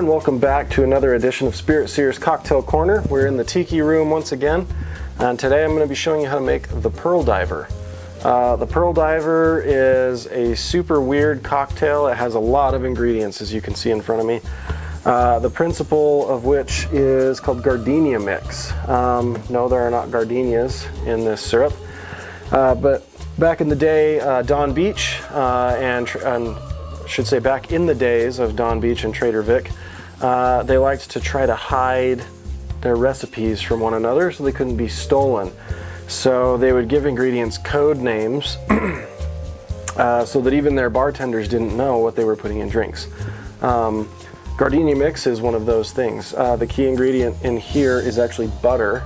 and welcome back to another edition of Spirit Seers Cocktail Corner. We're in the Tiki room once again, and today I'm going to be showing you how to make the Pearl Diver. The Pearl Diver is a super weird cocktail. It has a lot of ingredients, as you can see in front of me. The principle of which is called gardenia mix. No, there are not gardenias in this syrup, but back in the day, Don Beach and should say back in the days of Don Beach and Trader Vic, they liked to try to hide their recipes from one another so they couldn't be stolen. So they would give ingredients code names so that even their bartenders didn't know what they were putting in drinks. Gardenia mix is one of those things. The key ingredient in here is actually butter.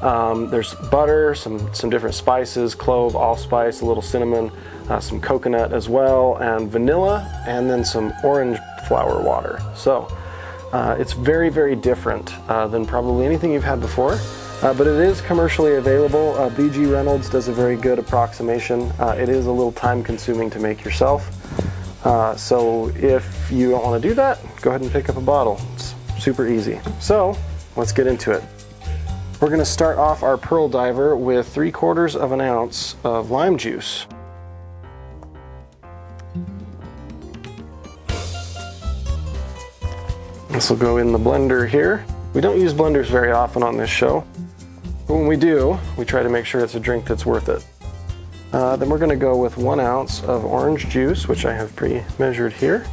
There's butter, some different spices, clove, allspice, a little cinnamon, some coconut as well, and vanilla, and then some orange flower water. So it's very, very different than probably anything you've had before, but it is commercially available. B.G. Reynolds does a very good approximation. It is a little time consuming to make yourself. So if you don't want to do that, go ahead and pick up a bottle. It's super easy. So let's get into it. We're going to start off our Pearl Diver with 3/4 of an ounce of lime juice. This will go in the blender here. We don't use blenders very often on this show, but when we do, we try to make sure it's a drink that's worth it. Then we're going to go with 1 ounce of orange juice, which I have pre-measured here.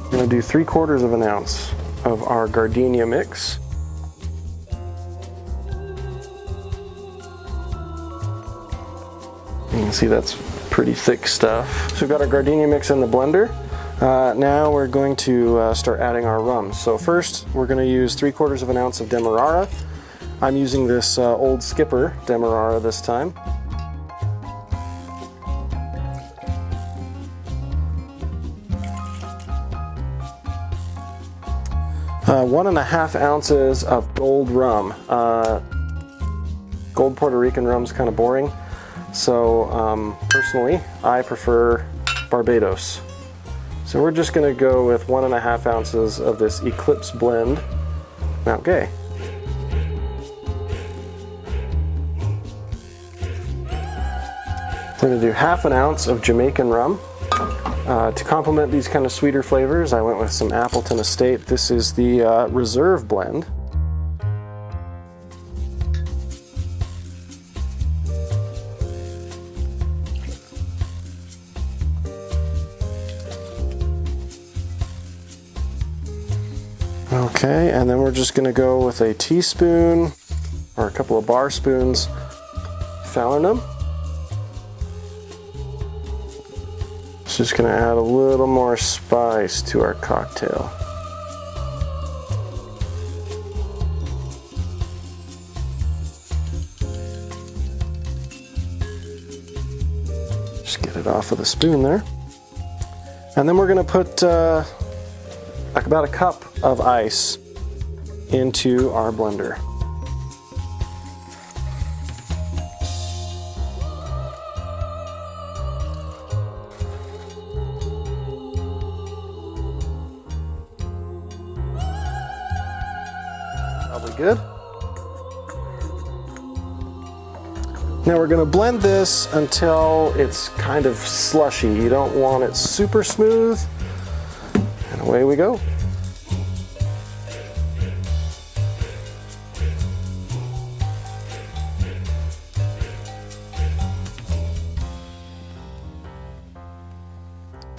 I'm going to do 3/4 of an ounce of our gardenia mix. You can see that's pretty thick stuff. So we've got our gardenia mix in the blender. Now we're going to start adding our rum. So first we're going to use 3/4 of an ounce of Demerara. I'm using this Old Skipper Demerara this time. One and a half ounces of gold rum. Gold Puerto Rican rum's kind of boring, so personally I prefer Barbados. So we're just going to go with 1.5 ounces of this Eclipse blend, Mount Gay. We're going to do 1/2 ounce of Jamaican rum. To complement these kind of sweeter flavors, I went with some Appleton Estate. This is the Reserve blend. Okay, and then we're just going to go with a teaspoon or a couple of bar spoons Falernum. It's just going to add a little more spice to our cocktail. Just get it off of the spoon there. And then we're going to put about a cup of ice into our blender. Probably good. Now we're going to blend this until it's kind of slushy. You don't want it super smooth. And away we go.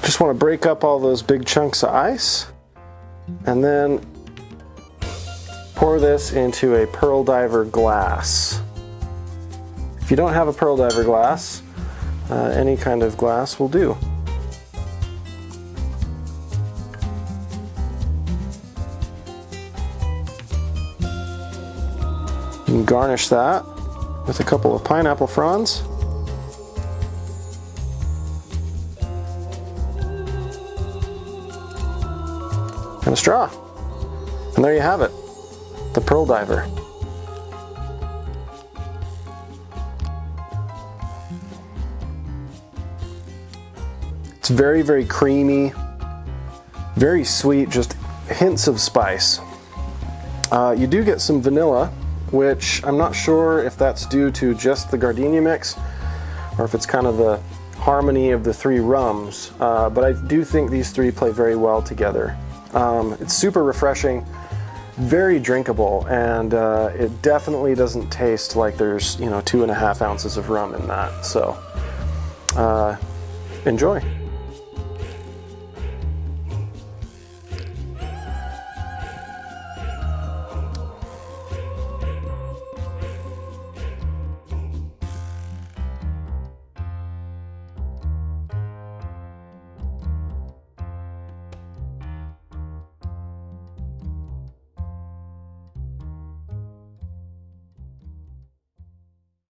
Just want to break up all those big chunks of ice and then pour this into a Pearl Diver glass. If you don't have a Pearl Diver glass, any kind of glass will do. You can garnish that with a couple of pineapple fronds. And a straw. And there you have it, the Pearl Diver. It's very, very creamy, very sweet, just hints of spice. You do get some vanilla, which I'm not sure if that's due to just the gardenia mix or if it's kind of the harmony of the three rums, but I do think these three play very well together. It's super refreshing, very drinkable, and it definitely doesn't taste like there's, you know, 2.5 ounces of rum in that. So enjoy.